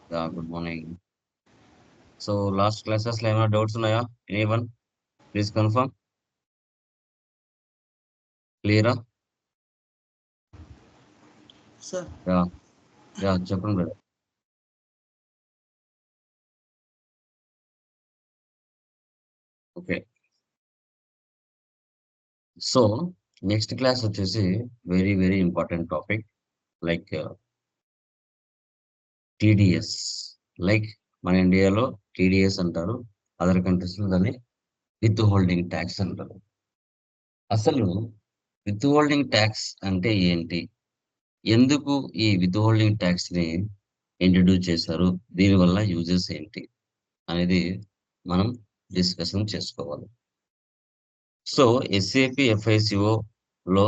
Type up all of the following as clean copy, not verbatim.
Good morning. So last classes లో ఏమైనా doubts ఉన్నాయా? Anyone? Please confirm. Clear? Sir, Yeah, yeah, చెప్పండి brother. Okay. So next class వచ్చేసి very important topic like TDS. Like మన ఇండియాలో TDS అంటారు. Other countries లో దాన్ని విత్ హోల్డింగ్ ట్యాక్స్ అంటారు. అసలు విత్ హోల్డింగ్ ట్యాక్స్ అంటే ఏంటి? ఎందుకు ఈ విత్ హోల్డింగ్ ట్యాక్స్ ని ఇంట్రడ్యూస్ చేశారు? దీనివల్ల యూజెస్ ఏంటి అనేది మనం డిస్కషన్ చేసుకోవాలి. సో ఎస్ఏపి ఎఫ్ఐసిఓ లో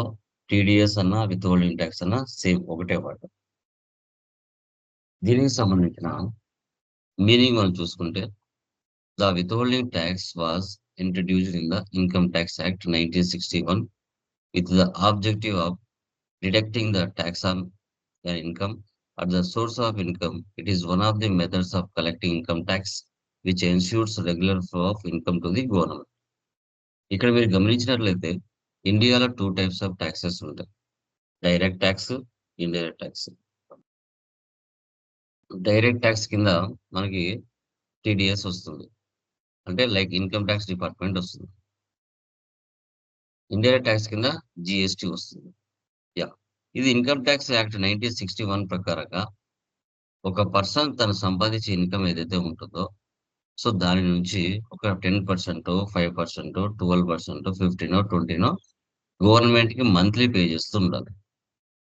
టీడీఎస్ అన్న విత్ హోల్డింగ్ ట్యాక్స్ అన్న సేమ్ ఒకటే వర్డ్. దీనికి సంబంధించిన మీనింగ్ మనం చూసుకుంటే the with holding tax was introduced in the income tax act 1961 with the objective of deducting the tax on an income at the source of income. It is one of the methods of collecting income tax which ensures regular flow of income to the government. ఇక్కడ మీరు గమనించినట్లయితే ఇండియాలో 2 types of taxes ఉంటాయి. Direct tax, indirect tax. Direct tax కింద మనకి TDS వస్తుంది. అంటే like income tax department వస్తుంది. ఇండైరెక్ట్ ట్యాక్స్ కింద జిఎస్టీ వస్తుంది. యా, ఇది ఇన్కమ్ ట్యాక్స్ యాక్ట్ 1961 ప్రకారంగా ఒక పర్సన్ తను సంపాదించే ఇన్కమ్ ఏదైతే ఉంటుందో సో దాని నుంచి ఒక 10%, 5%, 12%, 15, 20 గవర్నమెంట్ కి మంత్లీ పే చేస్తూ ఉండాలి.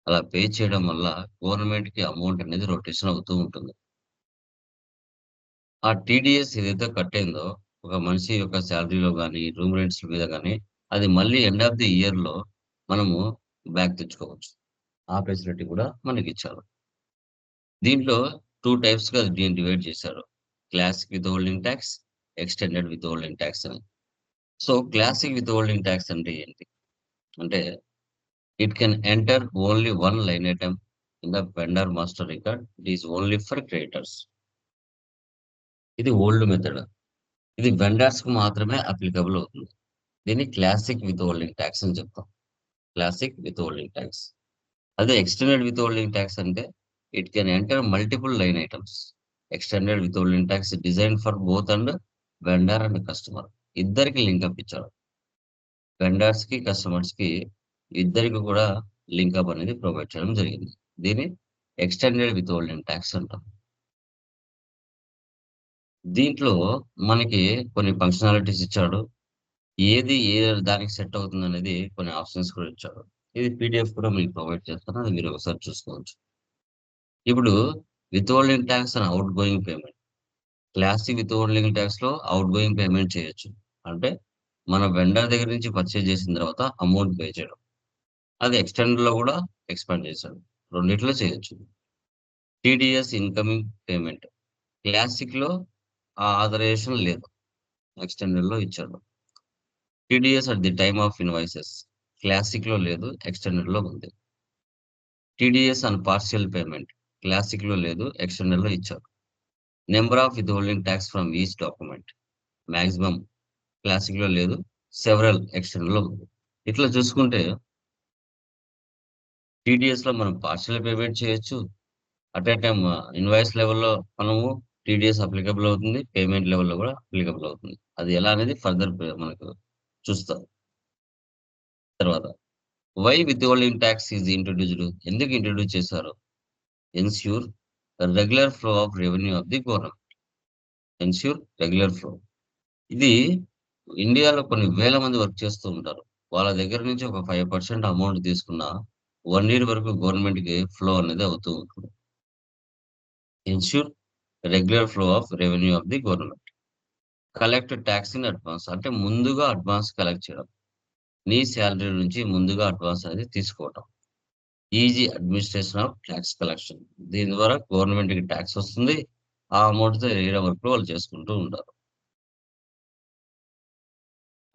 అలా పే చేయడం వల్ల గవర్నమెంట్ కి అమౌంట్ అనేది రొటేషన్ అవుతూ ఉంటుంది. ఆ టీడీఎస్ ఏదైతే కట్ అయిందో ఒక మనిషి యొక్క శాలరీలో కానీ రూమ్ రెంట్స్ మీద కానీ అది మళ్ళీ ఎండ్ ఆఫ్ ది ఇయర్ లో మనము బ్యాక్ తెచ్చుకోవచ్చు. ఆ ఫెసిలిటీ కూడా మనకి ఇచ్చారు. దీంట్లో 2 టైప్స్ గా దీన్ని డివైడ్ చేశారు. Classic withholding tax, extended withholding tax అని. So classic withholding tax అంటే ఏంటి అంటే it can enter only one line item in the vendor master record. It is only for creators. ఇది old method. ఇది vendors కు మాత్రమే applicable అవుతుంది. దీన్ని క్లాసిక్ విత్ హోల్డింగ్ ట్యాక్స్ అని చెప్తాం. Classic withholding tax. అదే ఎక్స్టెండెడ్ విత్ హోల్డింగ్ ట్యాక్స్ అంటే it can enter multiple line items. Extended withholding tax design for both and vendor and customer. ఇద్దరికి link up ఇచ్చారు. Vendors కి customers కి ఇద్దరికి కూడా లింకప్ అనేది ప్రొవైడ్ చేయడం జరిగింది. దీన్ని ఎక్స్టెండెడ్ విత్ హోల్డింగ్ ట్యాక్స్ అంటాం. దీంట్లో మనకి కొన్ని ఫంక్షనాలిటీస్ ఇచ్చాడు. ఏది ఏ దానికి సెట్ అవుతుంది అనేది కొన్ని ఆప్షన్స్ కూడా ఇచ్చాడు. ఇది పీడిఎఫ్ కూడా మీకు ప్రొవైడ్ చేస్తాను, అది మీరు ఒకసారి చూసుకోవచ్చు. ఇప్పుడు with holding tax and out going payment. Classic withholding tax లో అవుట్ గోయింగ్ పేమెంట్ చేయొచ్చు. అంటే మన వెండర్ దగ్గర నుంచి పర్చేజ్ చేసిన తర్వాత అమౌంట్ పే చేయడం. అది ఎక్స్టెండ్ లో కూడా ఎక్స్పాండ్ చేశాడు. రెండిట్లో చేయొచ్చు. TDS incoming payment. క్లాసిక్ లో ఆ ఆథరైజేషన్ లేదు, ఎక్స్టెండెడ్ లో ఇచ్చాడు. TDS at the time of invoices. Classic లో లేదు, ఎక్స్టెండెడ్ లో ఉంది. TDS and partial payment. Classic లో లేదు, ఎక్స్టెండెడ్ లో ఇచ్చారు. Number of with holding tax from each document. Maximum classic లో లేదు, సెవరల్ ఎక్స్టెండెడ్ లో ఉంది. ఇట్లా చూసుకుంటే టీడీఎస్ లో మనం పార్షియల్ పేమెంట్ చేయొచ్చు. అట్ ఏ టైమ్ ఇన్వాయిస్ లెవెల్లో మనము టీడీఎస్ అప్లికబుల్ అవుతుంది, పేమెంట్ లెవెల్లో కూడా అప్లికబుల్ అవుతుంది. అది ఎలా అనేది ఫర్దర్ మనకు చూస్తాం. తర్వాత why withholding tax is introduced. ఎందుకు ఇంట్రొడ్యూస్ చేశారు? Ensure regular flow of revenue of the government. Ensure regular flow. ఇది ఇండియాలో కొన్ని వేల మంది వర్క్ చేస్తూ ఉంటారు. వాళ్ళ దగ్గర నుంచి ఒక 5% అమౌంట్ తీసుకున్న 1 year వరకు గవర్నమెంట్ కి ఫ్లో అనేది అవుతూ ఉంటుంది. Ensure regular flow of revenue of the government. Collect tax in advance. అంటే ముందుగా అడ్వాన్స్ కలెక్ట్ చేయడం. నీ శాలరీ నుంచి ముందుగా అడ్వాన్స్ అనేది తీసుకోవటం. Easy administration of tax collection. దీని ద్వారా గవర్నమెంట్ కి ట్యాక్స్ వస్తుంది. ఆ అమౌంట్ తో ఏరియా వర్క్ వాళ్ళు చేసుకుంటూ ఉంటారు.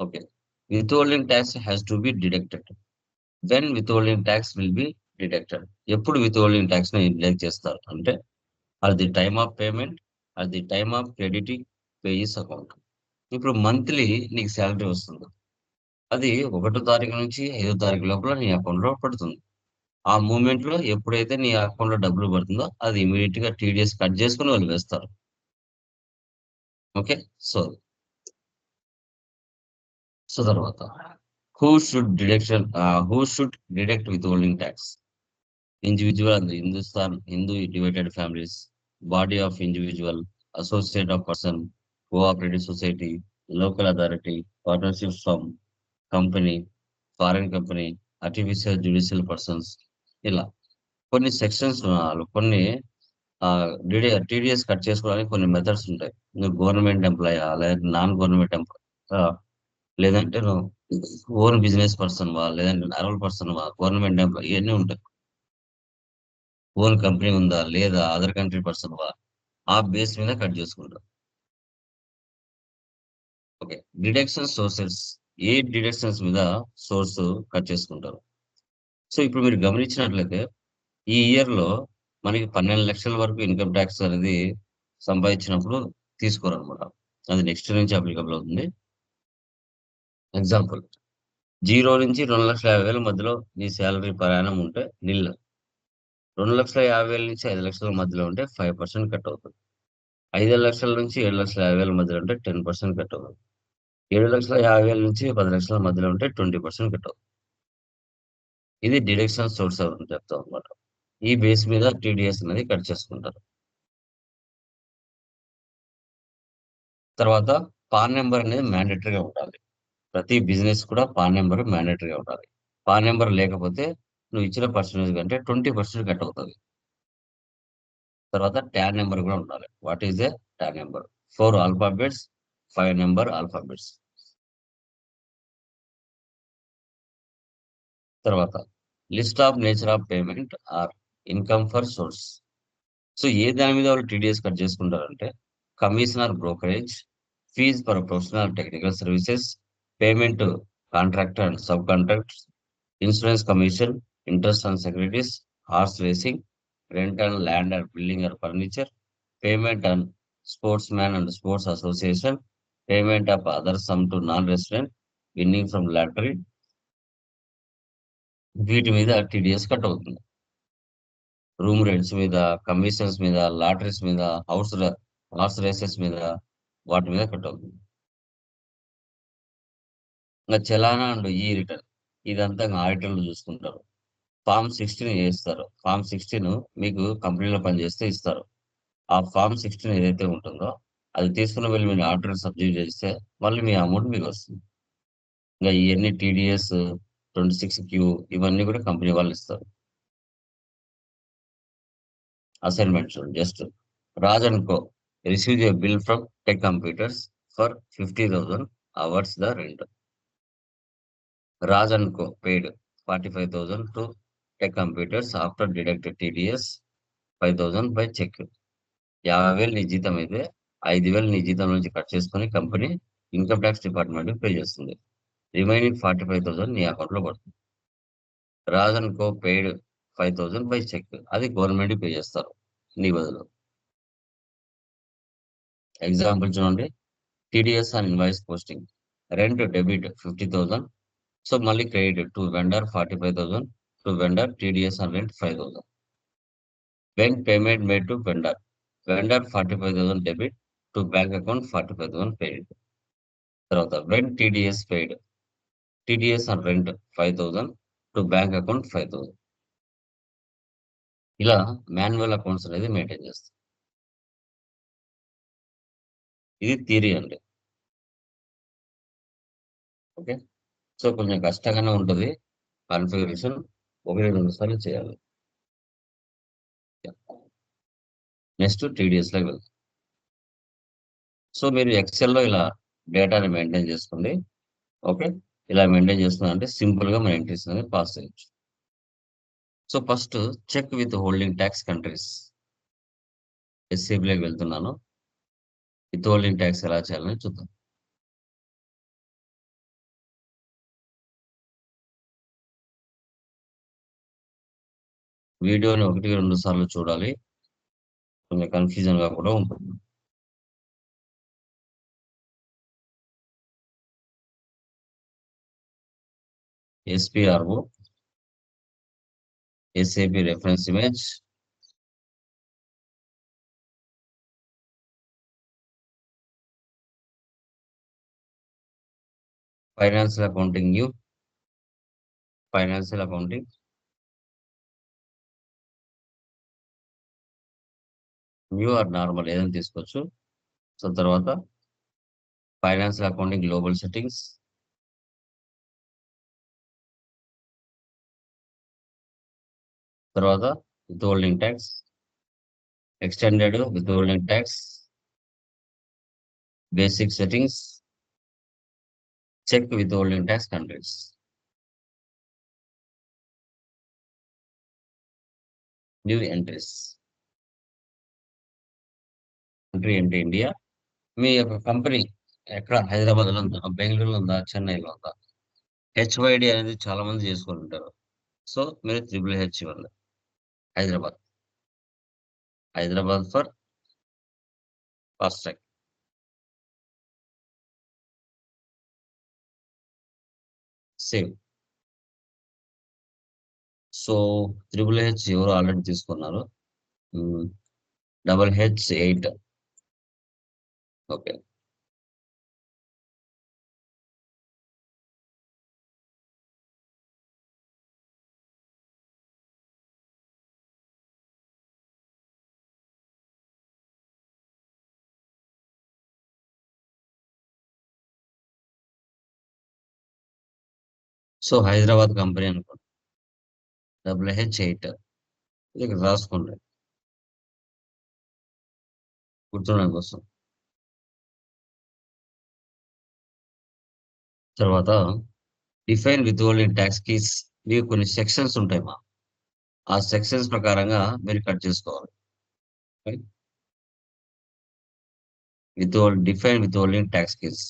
Okay. Withholding tax has to be deducted. When withholding tax will be deducted. ఎప్పుడు విత్హోల్డింగ్ ట్యాక్స్ ని డిడక్ట్ చేస్తారు అంటే at the time of payment, at the time of crediting payee's account. ఇప్పుడు monthly నీకు salary వస్తుంది. అది 1 తారీఖు నుంచి 5 తారీఖు లోపల నీ అకౌంట్‌లో పడుతుంది. ఆ మూవ్‌మెంట్‌లో ఎప్పుడైతే నీ అకౌంట్‌లో డబ్బులు పడుతుందో అది ఇమ్మీడియేట్‌గా టీడీఎస్ కట్ చేసుకొని వాళ్ళు వేస్తారు. ఓకే. సో, తర్వాత who should deduct withholding tax? Individual and Hindu divided families, body of individual, associate of person, cooperative society, local authority, partnership firm, company, foreign company, artificial judicial persons ఇలా. కొన్ని sections కొన్ని TDS cut చేసుకోవడానికి కొన్ని methods ఉంటాయి. నువ్వు government ఎంప్లాయా? లేదంటే non government లేదంటే నువ్వు ఓన్ బిజినెస్ పర్సన్‌వా? లేదంటే నార్మల్ పర్సన్‌వా? గవర్నమెంట్ ఎంప్లాయీ ఇయన్నీ ఉంటాయి. ఓన్ కంపెనీ ఉందా? లేదా? అదర్ కంట్రీ పర్సన్‌వా? ఆ బేస్ మీద కట్ చేసుకుంటాం. ఓకే. Deduction sources. ఏ డిడక్షన్స్ మీద సోర్స్ కట్ చేసుకుంటారు. సో, ఇప్పుడు మీరు గమనించినట్లయితే ఈ ఇయర్‌లో మనకి 12,00,000 వరకు ఇన్‌కమ్ టాక్స్ అనేది సంపాదించినప్పుడు తీసుకోరనమాట. అది నెక్స్ట్ నుంచి అప్లికబుల్ అవుతుంది. ఎగ్జాంపుల్ 0-2,50,000 మధ్యలో నీ సాలరీ పర్ యానమ్ ఉంటే నిల్. 2,50,000 నుంచి 5,00,000 మధ్యలో ఉంటే 5% కట్ అవుతుంది. 5,00,000 నుంచి 7,50,000 మధ్యలో ఉంటే 10% కట్ అవుతుంది. 7,50,000 నుంచి 10,00,000 మధ్యలో ఉంటే 20% కట్ అవుతుంది. ఇది డిడక్షన్ సోర్స్ అని చెప్తామనమాట. ఈ బేస్ మీద టీడీఎస్ అనేది కట్ చేసుకుంటారు. తర్వాత పాన్ నంబర్ అనేది మ్యాండేటరీగా ఉండాలి. ప్రతి బిజినెస్ కూడా పాన్ నంబర్ మ్యాండేటరీగా ఉండాలి. పాన్ నంబర్ లేకపోతే నువ్వు ఇచ్చిన పర్సెంటేజ్ కంటే 20% కట్ అవుతది. తర్వాత టాన్ నంబర్ కూడా ఉండాలి. What is a TAN number? 4 alphabets, 5 number alphabets. తర్వాత list of nature of payment or income for source. So, ఏ దాని మీద వాళ్ళు టీడీఎస్ కట్ చేసుకుంటారంటే, commission or brokerage, fee for professional technical services, payment contractor and sub contracts, insurance commission, interest on securities, horse racing, rent and land or building or furniture, payment on sportsman and sports association, payment of other sum to non resident, winnowing from lottery, వీటి మీద TDS cut అవుతుంది. Room rents మీద, commissions మీద, lotteries మీద, horse races మీద వాటి మీద cut అవుతుంది. ఇంక చలానా అండ్ రిటర్న్ ఇదంతా ఇంగ ఆడిటర్లు చూసుకుంటారు. ఫార్మ్ 16 ఏస్తారు. ఫార్మ్ 16 మీకు కంపెనీలో పనిచేస్తే ఇస్తారు. ఆ ఫార్మ్ 16 ఏదైతే ఉంటుందో అది తీసుకొని వెళ్లి మీరు ఆడిటర్‌కి సబ్మిట్ చేస్తే మళ్ళీ మీ అమౌంట్ మీకొస్తుంది. ఇంగ ఇయన్నీ టీడీఎస్, 26 ఇవన్నీ కూడా కంపెనీ వాళ్ళిస్తారు. అసైన్‌మెంట్ చూడండి just. Raj and co received a bill from tech computers for 50,000 hours the rent. Raj and Co. paid 45,000 to Tech Computers after deducted TDS 5,000 by check. 50,000 నీ జీతం అయితే 5,000 నీ జీతం నుంచి కట్ చేసుకొని కంపెనీ ఇన్కమ్ ట్యాక్స్ డిపార్ట్మెంట్‌కి pay చేస్తుంది. రిమైనింగ్ 45,000 నీ అకౌంట్‌లో పడుతుంది. Raj and co paid 5,000 by cheque. అది గవర్నమెంట్‌కి పే చేస్తారు నీ బదులు. ఎగ్జాంపుల్ చూడండి. TDS on invoice posting. Rent debit 50,000. So, మళ్ళీ credit to vendor 45,000 to vendor TDS on rent 5,000. When payment made to vendor, vendor 45,000 debit to bank account 45,000 paid. తర్వాత when TDS paid, TDS on rent 5,000 to bank account 5,000. ఇలా manual accounts అనేది maintain చేస్తాం. ఇది theory అండి. Okay. So, కొంచెం కష్టంగానే ఉంటది. Configuration 1, 2 సార్లు చేయాలి. నెక్స్ట్ టీడీఎస్‌లోకి వెళ్దాం. సో, మీరు ఎక్సెల్‌లో ఇలా డేటాని మెయింటైన్ చేసుకోండి. ఓకే. ఇలా మెయింటైన్ చేస్తున్నారంటే సింపుల్‌గా మన ఎంట్రీస్ అనేది పాస్ చేయొచ్చు. So, first check withholding tax countries. ఎస్‌సిబిలోకి వెళ్తున్నాను. విత్ హోల్డింగ్ టాక్స్ ఎలా చేయాలని చూద్దాం. వీడియోని 1, 2 సార్లు చూడాలి. కొంచెం కన్‌ఫ్యూజన్‌గా కూడా ఉంటుంది. SPRO, SAP reference image, financial accounting new, financial accounting, new or normal ఏదైనా తీసుకోవచ్చు. సో, తర్వాత ఫైనాన్షియల్ అకౌంటింగ్ గ్లోబల్ సెట్టింగ్స్, తర్వాత withholding tax, extended withholding tax, basic settings, check withholding tax countries. New entries. Country అంటే India. మీ యొక్క company ఎక్కడ హైదరాబాద్‌లో ఉందా? బెంగుళూరులో ఉందా? చెన్నైలో ఉందా? హెచ్‌వైడీ అనేది చాలా మంది చేసుకొనుంటారు. సో, మీరు త్రిబుల్ హెచ్ ఇవ్వండి. Hyderabad. Hyderabad for Fastrack. Save. So, triple H ఎవరో ఆల్రెడీ తీసుకున్నారు. హ్మ్. Double H 8. Okay. So, Hyderabad company అనుకోండి. డబుల్ హెచ్ 8 ఇక్కడ రాసుకోండి గుర్తుండడం కోసం. తర్వాత డిఫైన్ విత్‌హోల్డింగ్ టాక్స్ కీస్ ఇవి కొన్ని సెక్షన్స్ ఉంటాయమ్మా. ఆ సెక్షన్స్ ప్రకారంగా మీరు కట్ చేసుకోవాలి. Right. Define withholding talks keys.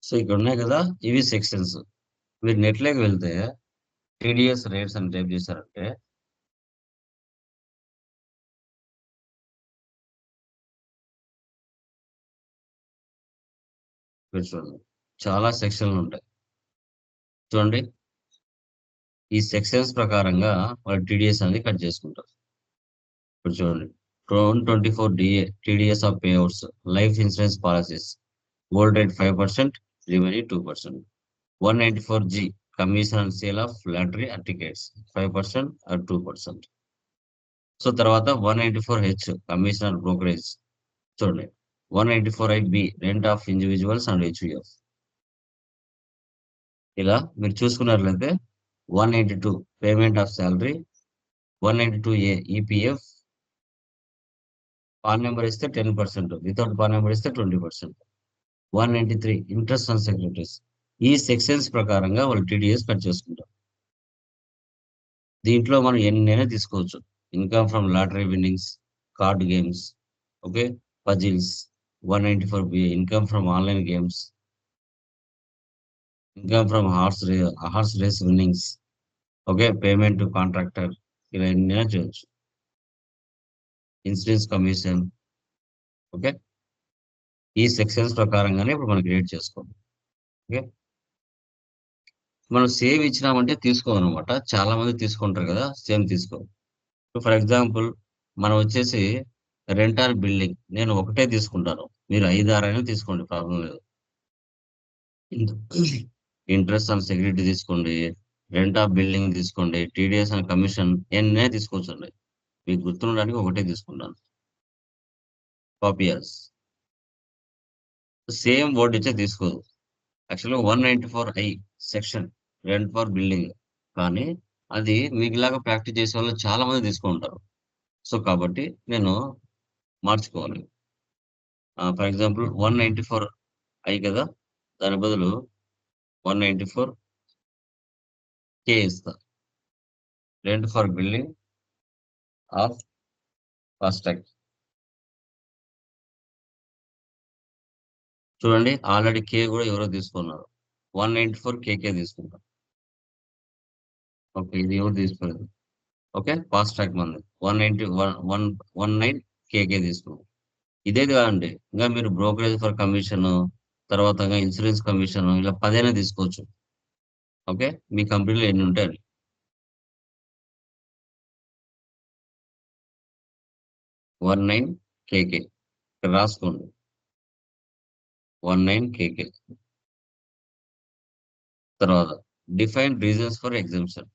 So, ఇక్కడ ఉన్నాయి కదా! ఇవి సెక్షన్స్. మీరు నెట్‌లోకి వెళ్తే టీడీఎస్ రేట్స్ అని టైప్ చేశారంటే మీరు చూడండి. చాలా సెక్షన్‌లుంటాయి. చూడండి. ఈ సెక్షన్స్ ప్రకారంగా వాళ్ళు టీడీఎస్ అనేది కట్ చేసుకుంటారు. ఇప్పుడు చూడండి. 2024 TDS of payouts life insurance policies. Gold rate 5%, revenue 2%. 194 G commission and sale of lottery tickets 5% or 2%. So, తర్వాత 194 హెచ్ కమిషన్ అండ్ బ్రోకరేజ్. చూడండి. 194 B rent of individuals and HUF. ఇలా మీరు చూసుకున్నట్లయితే 182 payment of salary, 192 EPF, PAN number ఇస్తే 10%, without PAN number ఇస్తే 20%. 193 interest on securities. ఈ sections ప్రకారంగా వాళ్ళు టీడీఎస్ కట్ చేసుకుంటారు. దీంట్లో మనం ఎన్నైనా తీసుకోవచ్చు. Income from lottery winnings, card games, okay. Puzzles, 194 income from online games, income from horse race winnings, okay. Payment to contractor ఇలా ఎన్నైనా చేయొచ్చు. Insurance commission, okay. ఈ సెక్షన్స్ ప్రకారంగానే ఇప్పుడు మనం క్రియేట్ చేసుకోవాలి. ఓకే. మనం సేమ్ ఇచ్చినామంటే తీసుకోమనమాట. చాలా మంది తీసుకుంటారు కదా! సేమ్ తీసుకోరు. ఫర్ ఎగ్జాంపుల్ మనం వచ్చేసి రెంట్ ఆర్ బిల్డింగ్ నేను ఒకటే తీసుకుంటాను. మీరు 5, 6 అయినా తీసుకోండి ప్రాబ్లమ్ లేదు. ఇంట్ ఇంట్రెస్ట్ ఆన్ సెక్యూరిటీ తీసుకోండి. రెంట్ ఆఫ్ బిల్డింగ్ తీసుకోండి. టీడీఎస్ అండ్ కమిషన్ ఎన్నైనా తీసుకోవచ్చండి. మీకు గుర్తుండడానికి ఒకటే తీసుకుంటాను. Copy as. సేమ్ వర్డ్ ఇచ్చే తీసుకోదు. యాక్చువల్‌గా 194 సెక్షన్ రెంట్ ఫర్ బిల్డింగ్. కానీ అది మీకులాగా ప్రాక్టీస్ చేసేవాళ్ళు చాలా మంది తీసుకుంటారు. సో, కాబట్టి నేను మార్చుకోవాలి. ఫర్ ఎగ్జాంపుల్ 194 కదా! దాని బదులు 194 ఇస్తా. Rent for building of Fastrack. చూడండి ఆల్రెడీ గూడా ఎవరో తీసుకున్నారు. 194 తీసుకుంటా. ఓకే. ఇది ఎవరు తీసుకోలేదు. ఓకే. ఫాస్ట్ ట్రాక్ మంది. 190 19 కేకే తీసుకున్నాం. ఇదే కాదండి. ఇంకా మీరు బ్రోకరేజ్ ఫర్ కమిషన్, తర్వాత ఇంగా ఇన్సూరెన్స్ కమిషన్ ఇలా 10 అయినా తీసుకోవచ్చు. ఓకే. మీ కంపెనీలో ఎన్ని ఉంటే అన్ని. 19 కేకే ఇక్కడ రాసుకోండి. 19 కేకే. తర్వాత డిఫైన్ రీజన్స్ ఫర్ ఎగ్జామ్షన్.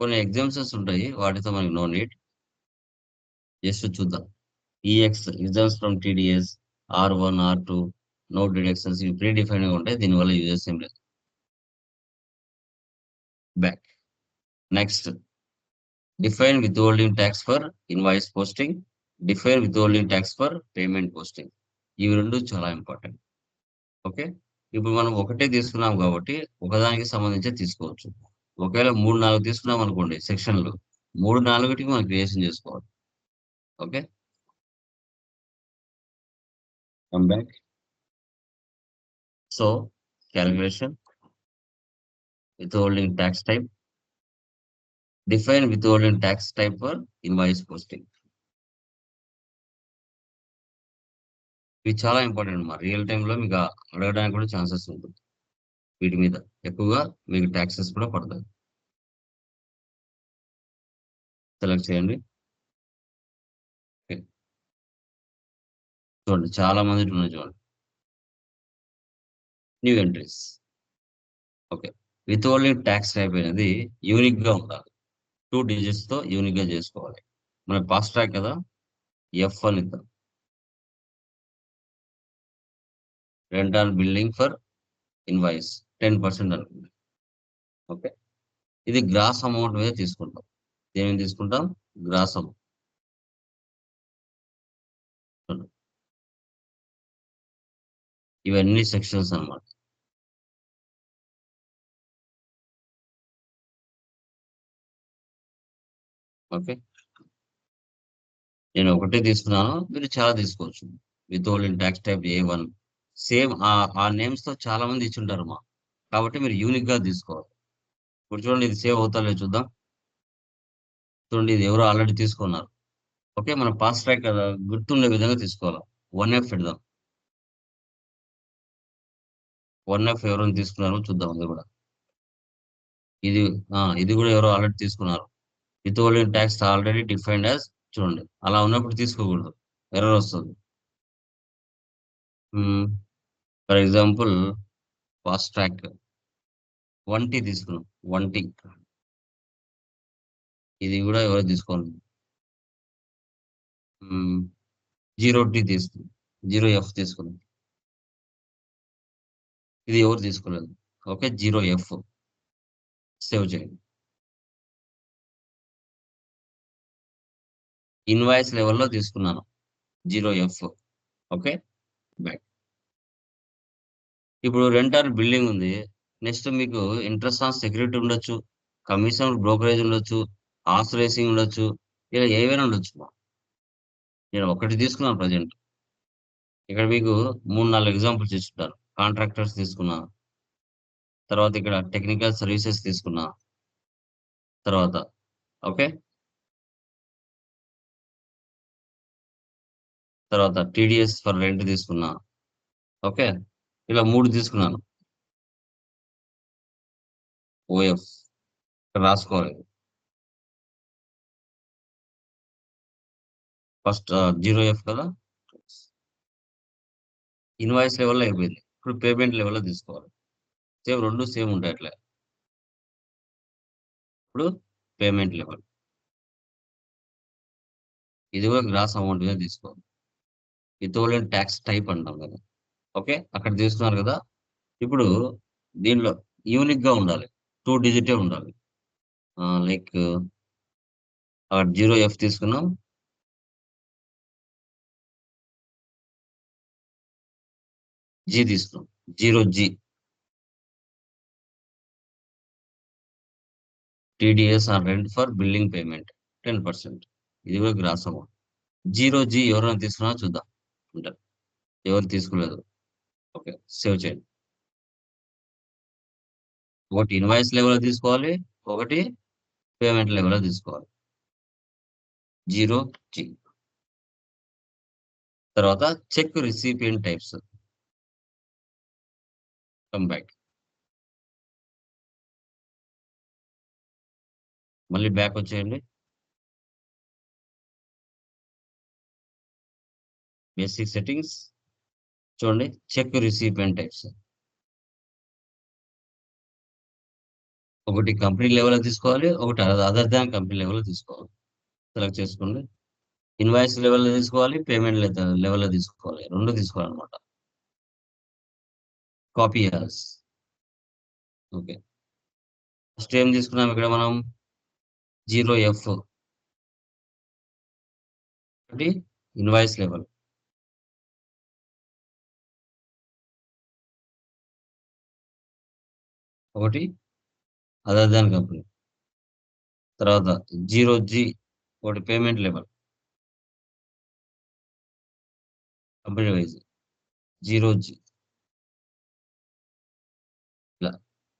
కొన్ని ఎగ్జామ్షన్స్ ఉంటాయి. వాటితో మనకి నో నీడ్. జస్ట్ చూద్దాం. EX results from TDS, R1, R2, no deductions ఇవి ప్రీ డిఫైన్‌గా ఉంటాయి. దీనివల్ల యూజెస్ ఏం లేదు. Back. Next define withholding tax for invoice posting, define withholding tax for payment posting. ఇవి 2 చాలా ఇంపార్టెంట్. ఓకే. ఇప్పుడు మనం ఒకటే తీసుకున్నాం కాబట్టి ఒకదానికి సంబంధించే తీసుకోవచ్చు. ఒకవేళ 3, 4 తీసుకున్నాం అనుకోండి సెక్షన్‌లు. 3, 4టికి మనం క్రియేషన్ చేసుకోవాలి. Okay. Come back. So calculation, withholding tax type, define withholding tax type for invoice posting. ఇవి చాలా ఇంపార్టెంట్ అన్నమాట. రియల్ టైమ్‌లో మీకు అడగడానికి కూడా ఛాన్సెస్ ఉంటుంది. వీటి మీద ఎక్కువగా మీకు టాక్సెస్ కూడా పడతాయి. సెలెక్ట్ చేయండి. ఓకే. చూడండి చాలా మందిటి ఉన్నాయి చూడండి. New entries. Okay. Withholding tax type అనేది యూనిక్‌గా ఉండాలి. 2 డిజిట్స్‌తో యూనిక్‌గా చేసుకోవాలి. మనకి ఫాస్ట్ ట్రాక్ కదా! ఎఫ్ అని ఇద్దాం. Rent on billing for invoice 10% అనుకుందాం. ఓకే. ఇది గ్రాస్ అమౌంట్ మీద తీసుకుంటాం. దేనిని తీసుకుంటాం? Gross amount. ఇవన్నీ సెక్షన్స్ అన్నమాట. ఓకే. నేను ఒకటే తీసుకున్నాను. మీరు చాలా తీసుకోవచ్చు. Withholding tax type A one same ఆ నేమ్స్‌తో చాలా మంది ఇచ్చుంటారమ్మా. కాబట్టి మీరు యూనిక్‌గా తీసుకోవాలి. ఇప్పుడు చూడండి ఇది సేవ్ అవుతా లేదో చూద్దాం. చూడండి ఇది ఎవరో ఆల్రెడీ తీసుకున్నారు. ఓకే. మనం ఫాస్ట్ ట్రాక్ కదా! గుర్తుండే విధంగా తీసుకోవాలి. 1ఎఫ్ పెడదాం. 1ఎఫ్ ఎవరైనా తీసుకున్నారో చూద్దాం అది కూడా. ఇది ఇది కూడా ఎవరో ఆల్రెడీ తీసుకున్నారు. Withholding tax already defined as చూడండి. అలా ఉన్నప్పుడు తీసుకోకూడదు. ఎర్రర్ వస్తది. హ్మ్. For example fast track one T తీసుకున్నాం. 1టీ ఇది కూడా ఎవరో తీసుకోండి. హ్మ్. 0టీ తీసుకున్నాం. 0ఎఫ్ తీసుకున్నాం. ఇది ఎవరు తీసుకోలేదు. ఓకే. 0ఎఫ్ సేవ్ చేయండి. ఇన్వాయిస్ లెవెల్‌లో తీసుకున్నాను. 0ఎఫ్ ఓకే. బ్యాక్. ఇప్పుడు రెంట్ ఆన్ బిల్డింగ్ ఉంది. నెక్స్ట్ మీకు ఇంట్రెస్ట్ ఆన్ సెక్యూరిటీ ఉండొచ్చు. కమిషన్ బ్రోకరేజ్ ఉండొచ్చు. హార్స్ రేసింగ్ ఉండొచ్చు. ఇలా ఏవైనా ఉండొచ్చు. నేను ఒకటి తీసుకున్నాను ప్రెజెంట్. ఇక్కడ మీకు 3, 4 ఎగ్జాంపుల్స్ ఇచ్చుంటాను. కాంట్రాక్టర్స్ తీసుకున్నా. తర్వాత ఇక్కడ టెక్నికల్ సర్వీసెస్ తీసుకున్నా. తర్వాత ఓకే. తర్వాత టీడీఎస్ ఫర్ రెంట్ తీసుకున్నా. ఓకే. ఇలా 3 తీసుకున్నాను. ఓఎఫ్ ఇక్కడ రాసుకోవాలి. ఫస్ట్ 0ఎఫ్ కదా! ఇన్వాయిస్ లెవెల్‌లో అయిపోయింది. ఇప్పుడు పేమెంట్ లెవెల్‌లో తీసుకోవాలి. సేమ్ 2 సేమ్ ఉంటాయి అట్లే. ఇప్పుడు పేమెంట్ లెవెల్. ఇది కూడా గ్రాస్ అమౌంట్ మీద తీసుకోవాలి. విత్‌హోల్డింగ్ టాక్స్ టైప్ అంటాం కదా! ఓకే. అక్కడ తీసుకున్నారు కదా! ఇప్పుడు దీనిలో యూనిక్‌గా ఉండాలి. 2 డిజిటే ఉండాలి. లైక్ అక్కడ 0ఎఫ్ తీసుకున్నాం. జీ తీసుకున్నాం. 0జీ TDS on rent for building payment 10%. ఇది కూడా గ్రాస్ అమౌంట్. 0జీ ఎవరైనా తీసుకున్నారో చూద్దాం. ఉంటారు. ఎవరు తీసుకోలేదు. ఓకే. సేవ్ చేయండి. ఒకటి ఇన్వాయిస్ లెవెల్‌లో తీసుకోవాలి. ఒకటి పేమెంట్ లెవెల్‌లో తీసుకోవాలి. 0 జీ. తర్వాత check recipient types. Come back. మళ్ళీ బ్యాక్ వచ్చేయండి. బేసిక్ సెట్టింగ్స్ చూడండి. Check recipient types. ఒకటి కంపెనీ లెవెల్‌లో తీసుకోవాలి. ఒకటి అదర్ దాన్ కంపెనీ లెవెల్‌లో తీసుకోవాలి. సెలెక్ట్ చేసుకోండి. ఇన్వాయిస్ లెవెల్‌లో తీసుకోవాలి. పేమెంట్ లెవెల్‌లో తీసుకోవాలి. 2 తీసుకోవాలన్నమాట. Copy as. ఓకే. ఫస్ట్ ఏం తీసుకున్నాం ఇక్కడ మనం 0ఎఫ్ ఒకటి ఇన్వాయిస్ లెవెల్. ఒకటి అదర్ దాన్ కంపెనీ. తర్వాత 0జీ ఒకటి పేమెంట్ లెవెల్. కంపెనీ వైస్ 0జీ ఇలా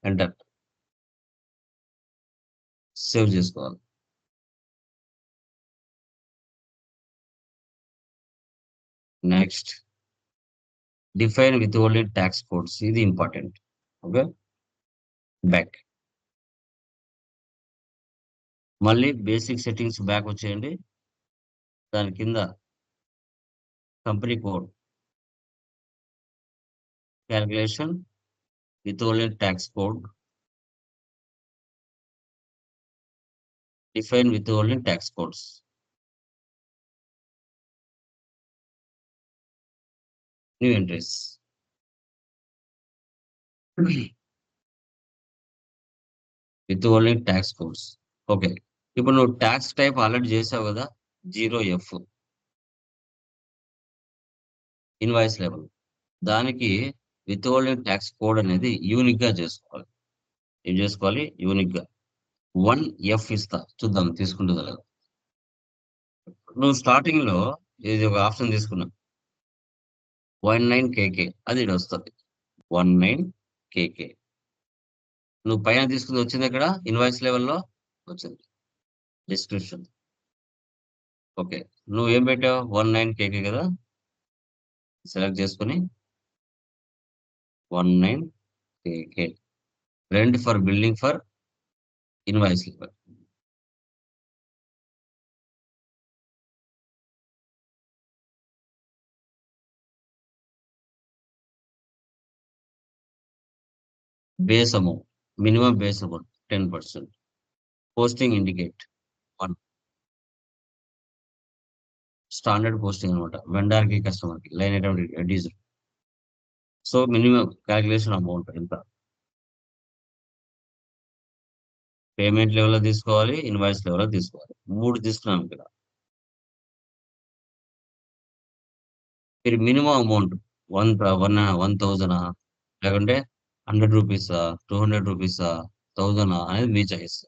ఎంటర్. సేవ్ చేసుకోవాలి. Next define with only tax codes. ఇది ఇంపార్టెంట్. ఓకే. బ్యాక్. మళ్ళీ బేసిక్ సెట్టింగ్స్ బ్యాక్ వచ్చేయండి. దాని కింద company code calculation with only tax code. Define with only tax codes. New entries. With only tax codes. Okay. ఇప్పుడు నువ్వు tax type already చేసావు కదా. 0ఎఫ్ invoice level. దానికి విత్ ఓన్లీ ట్యాక్స్ కోడ్ అనేది unique గా చేసుకోవాలి. ఏం చేసుకోవాలి? యూనిక్ గా 1ఎఫ్ ఇస్తా. చూద్దాం తీసుకుంటుందా లేదా. నువ్వు స్టార్టింగ్ లో ఇది ఒక ఆప్షన్ తీసుకున్నావు. 19 కేకే అది ఈడ వస్తుంది. 19 కేకే. నువ్వు పైన తీసుకుంది వచ్చింది ఇక్కడ ఇన్వాయిస్ లెవెల్లో వచ్చింది. డిస్క్రిప్షన్. ఓకే. నువ్వు ఏం పెట్టావు? 19 కేకే కదా. సెలెక్ట్ చేసుకొని 19 KK. Rent for building for invoice level. Base amount. Minimum base amount 10%. Posting indicate 1. Standard posting అనమాట. వెండర్ కి కస్టమర్ కి line item diesel. So minimum calculation amount ఎంత? పేమెంట్ లెవెల్లో తీసుకోవాలి. ఇన్వాయిస్ లెవెల్లో తీసుకోవాలి. 3 తీసుకున్నాం ఇక్కడ. మీరు మినిమం అమౌంట్ 1000 లేకుంటే ₹100 ₹200 1000 అనేది మీ చాయిస్.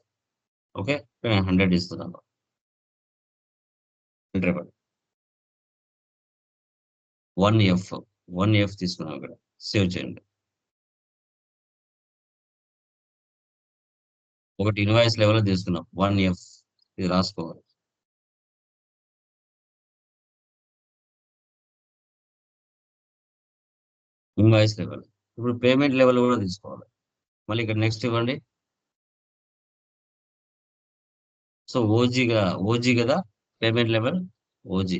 ఓకే. నేను 100 ఇస్తున్నాను. ఎంటర్ ఇవ్వండి. 1ఎఫ్ 1ఎఫ్ తీసుకున్నాం ఇక్కడ. సేవ్ చేయండి. ఒకటి ఇన్వాయిస్ లెవెల్లో తీసుకున్నాం. 1ఎఫ్ ఇది రాసుకోవాలి. Invoice level. ఇప్పుడు పేమెంట్ లెవెల్ కూడా తీసుకోవాలి. మళ్ళీ ఇక్కడ నెక్స్ట్ ఇవ్వండి. సో ఓజీ కదా పేమెంట్ లెవెల్. ఓజీ.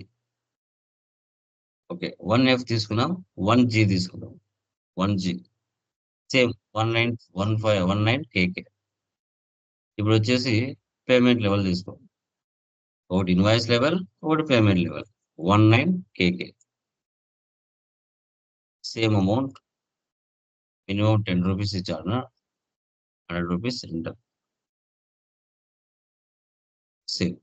ఓకే. 1ఎఫ్ తీసుకున్నాం. 1జీ తీసుకున్నాం. 1జీ సేమ్ 19 కేకే. ఇప్పుడు వచ్చేసి పేమెంట్ లెవెల్ తీసుకోండి. ఒకటి ఇన్వాయిస్ లెవెల్, ఒకటి payment level. 19 KK. Same amount. Minimum ₹10 ఇచ్చారు. ₹100 ఎంటర్. సేమ్.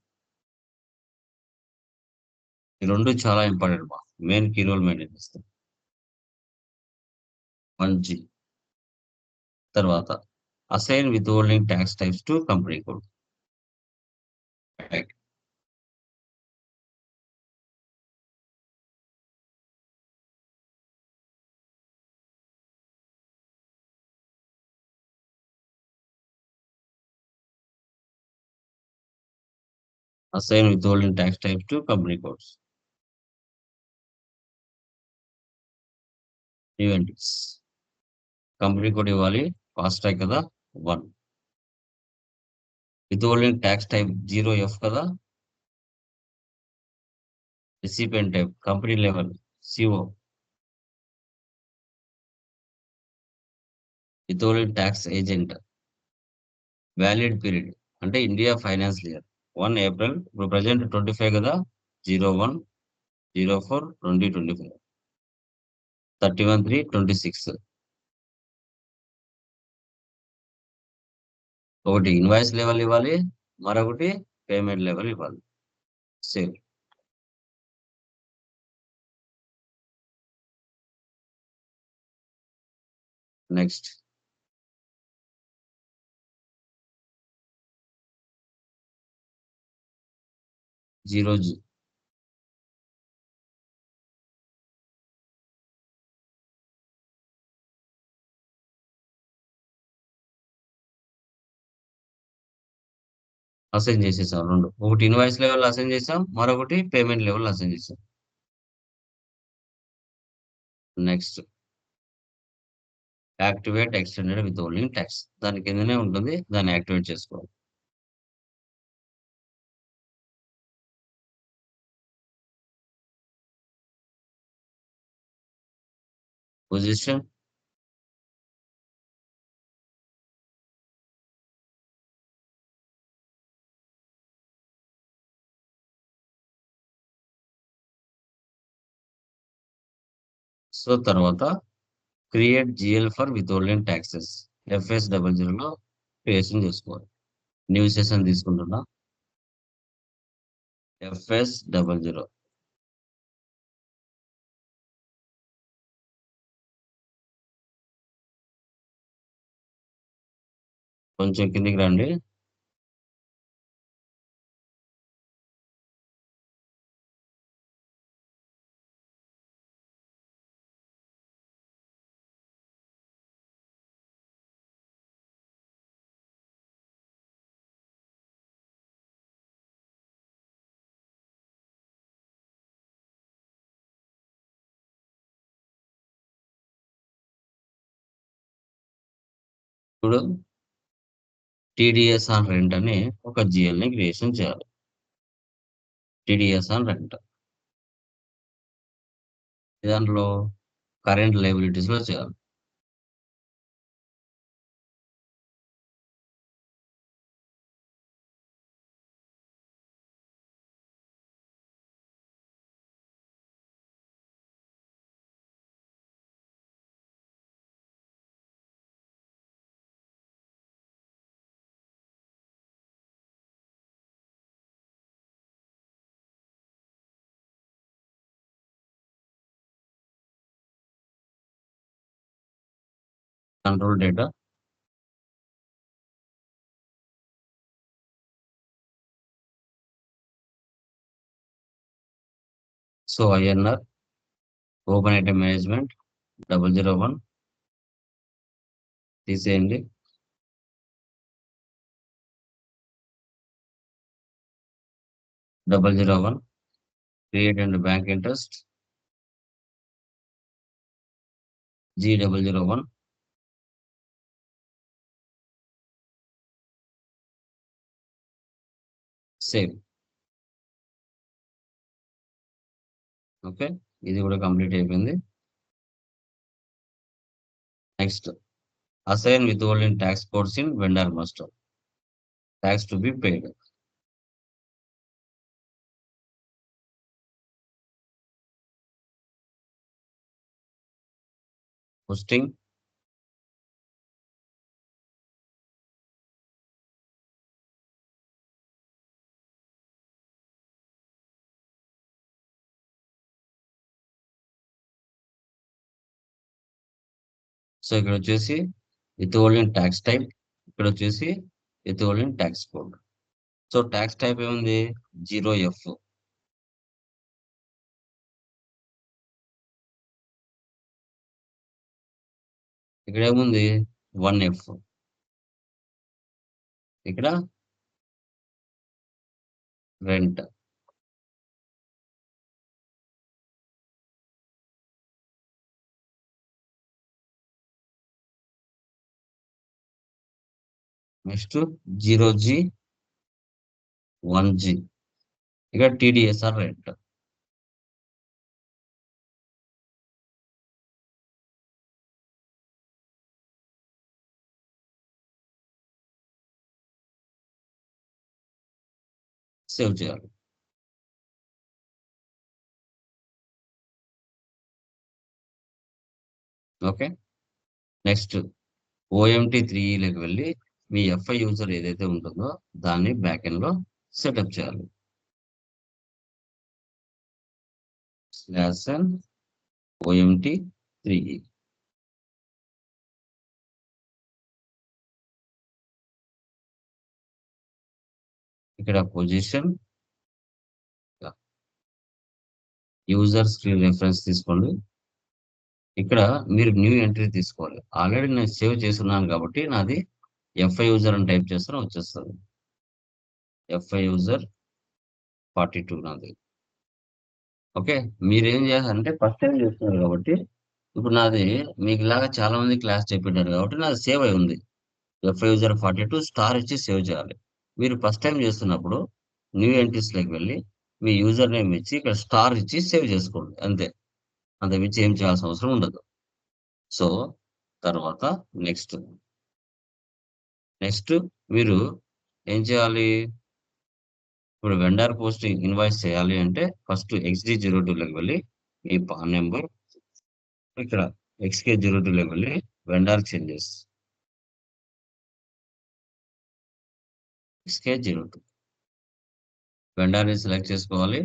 ఈ 2 చాలా ఇంపార్టెంట్ మా మెయిన్ కీ రోల్ మెయింటైన్ చేస్తాం. 1జీ. తర్వాత assign with holding tax types to company code. Assign withholding tax types to company codes. New entities. Company code ఇవ్వాలి. Fast track కదా 1. With tax type 0F కదా. Recipient type company level CO. With tax agent. Valid period అంటే India financial year 1 April. ఇప్పుడు present 25 కదా. 01/04/2025. 31/3/26. ఒకటి invoice level ఇవ్వాలి, మరొకటి payment level ఇవ్వాలి. సేవ్. నెక్స్ట్. జీరో అసైన్ చేసేసాం 2. ఒకటి ఇన్వాయిస్ లెవెల్ అసైన్ చేసాం, మరొకటి పేమెంట్ లెవెల్ అసైన్ చేసాం. Next. Activate extended withholding tax. దాని కిందనే ఉంటుంది, దాన్ని యాక్టివేట్ చేసుకోవాలి. పొజిషన్. సో తర్వాత create GL for withholding taxes. FS00లో క్రియేషన్ చేసుకోవాలి. న్యూ సెషన్ తీసుకుంటున్నా. FS00. కొంచెం కిందికి రండి. ఇప్పుడు TDS ఆన్ రెంట్ అని ఒక GL ని క్రియేషన్ చేయాలి. TDS on rent. దాంట్లో కరెంట్ లయబిలిటీస్ లో చేయాలి. Control data. So INR open item management 001 తీసేయండి. 001 create and bank interest G001. Save. Okay, ఇది కూడా కంప్లీట్ అయిపోయింది. Next. Assign with holding tax codes in vendor master. Tax to be paid. Posting. So ఇక్కడ వచ్చేసి with holding tax type, ఇక్కడ వచ్చేసి with holding tax code. So tax type ఏముంది 0F. ఇక్కడ ఏముంది 1F. ఇక్కడ రెంట్. Next 0G, 1G. ఇక TDS or rent. Save చేయాలి. ఓకే. నెక్స్ట్ ఓఎంటీ 3లోకి వెళ్ళి మీ ఎఫ్ఐ యూజర్ ఏదైతే ఉంటుందో దాన్ని బ్యాక్ ఎండ్ లో సెటప్ చేయాలి. Slash N OMT 3. ఇక్కడ పొజిషన్ యూజర్ స్క్రీన్ రెఫరెన్స్ తీసుకోండి. ఇక్కడ మీరు న్యూ ఎంట్రీ తీసుకోవాలి. ఆల్రెడీ నేను సేవ్ చేస్తున్నాను కాబట్టి నాది ఎఫ్ఐ యూజర్ అని టైప్ చేస్తాను వచ్చేస్తుంది. ఎఫ్ఐ యూజర్ 42 నాది. ఓకే. మీరేం చేయాలంటే ఫస్ట్ టైం చేస్తున్నారు కాబట్టి ఇప్పుడు నాది మీకు ఇలాగా చాలా మంది క్లాస్ చెప్పినారు కాబట్టి నాది సేవ్ అయి ఉంది. ఎఫ్ఐ యూజర్ 42 స్టార్ ఇచ్చి సేవ్ చేయాలి. మీరు ఫస్ట్ టైం చేస్తున్నప్పుడు న్యూ ఎంట్రీస్లోకి వెళ్ళి మీ యూజర్ నేమ్ ఇచ్చి ఇక్కడ స్టార్ ఇచ్చి సేవ్ చేసుకోండి అంతే. అంతకుమించి ఏం చేయాల్సిన అవసరం ఉండదు. సో తర్వాత నెక్స్ట్ మీరు ఏం చేయాలి? ఇప్పుడు వెండర్ పోస్టింగ్ ఇన్వాయిస్ చేయాలి అంటే ఫస్ట్ XD02లోకి వెళ్ళి మీ పాన్ నెంబర్ ఇక్కడ XK02లోకి వెళ్ళి వెండర్ చేంజెస్ XK02 వెండర్ని సెలెక్ట్ చేసుకోవాలి.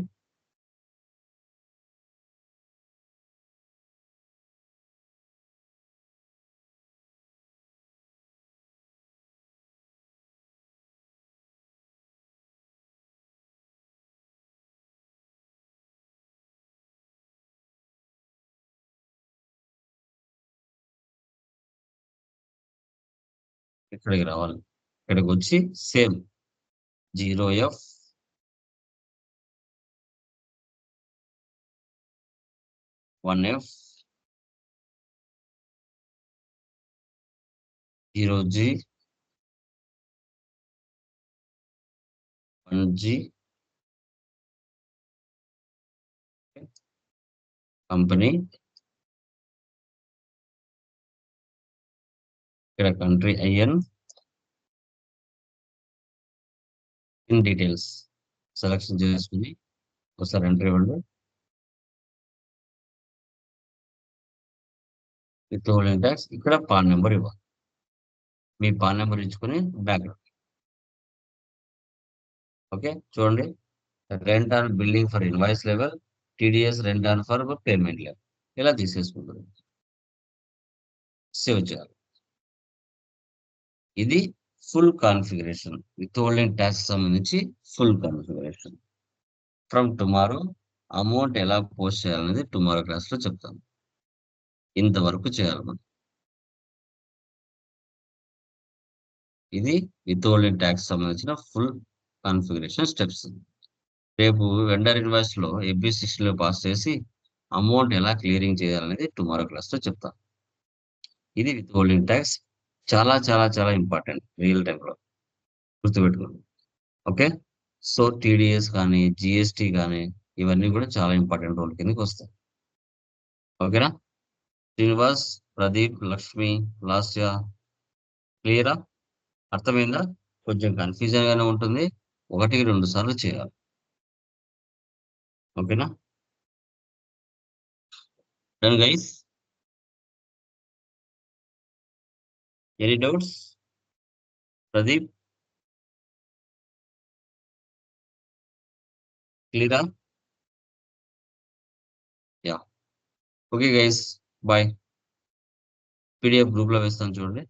ఇక్కడికి రావాలి. ఇక్కడికి వచ్చి same 0F 1F 0G 1G company ఇక్కడ country IN in details selection చేసుకుని ఒకసారి ఎంట్రీ ఇవ్వండి. విత్ ట్యాక్స్ ఇక్కడ పాన్ నెంబర్ ఇవ్వాలి. మీ పాన్ నెంబర్ ఇచ్చుకొని బ్యాక్. ఓకే చూడండి, rent on building for invoice level, TDS rent on for payment level ఇలా తీసేసుకుంటుంది. సేవ్ చేయాలి. ఇది full configuration withholding tax సంబంధించి full configuration. From tomorrow amount ఎలా పోస్ట్ చేయాలనేది టుమారో క్లాస్ లో చెప్తాను. ఇంతవరకు చేయాలి మనం. ఇది విత్ హోల్డింగ్ ట్యాక్స్ సంబంధించిన ఫుల్ కాన్ఫిగరేషన్ స్టెప్స్. రేపు వెండర్ ఇన్వాయిస్ లో AB16 లో పాస్ చేసి అమౌంట్ ఎలా క్లియరింగ్ చేయాలనేది టుమారో క్లాస్ లో చెప్తాను. ఇది విత్ హోల్డింగ్ ట్యాక్స్ చాలా చాలా చాలా ఇంపార్టెంట్ రియల్ టైంలో గుర్తుపెట్టుకోండి. ఓకే. సో టీడీఎస్ కానీ జిఎస్టీ కానీ ఇవన్నీ కూడా చాలా ఇంపార్టెంట్ రోల్ కిందకి వస్తాయి. ఓకేనా? శ్రీనివాస్, ప్రదీప్, లక్ష్మి, లాస్య క్లియరా? అర్థమైందా? కొంచెం కన్ఫ్యూజన్ గానే ఉంటుంది. 1-2 సార్లు చేయాలి. ఓకేనా? Done guys? Any doubts? Pradeep క్లియరా? Yeah. Okay guys, bye. PDF group లో వేస్తాను చూడండి.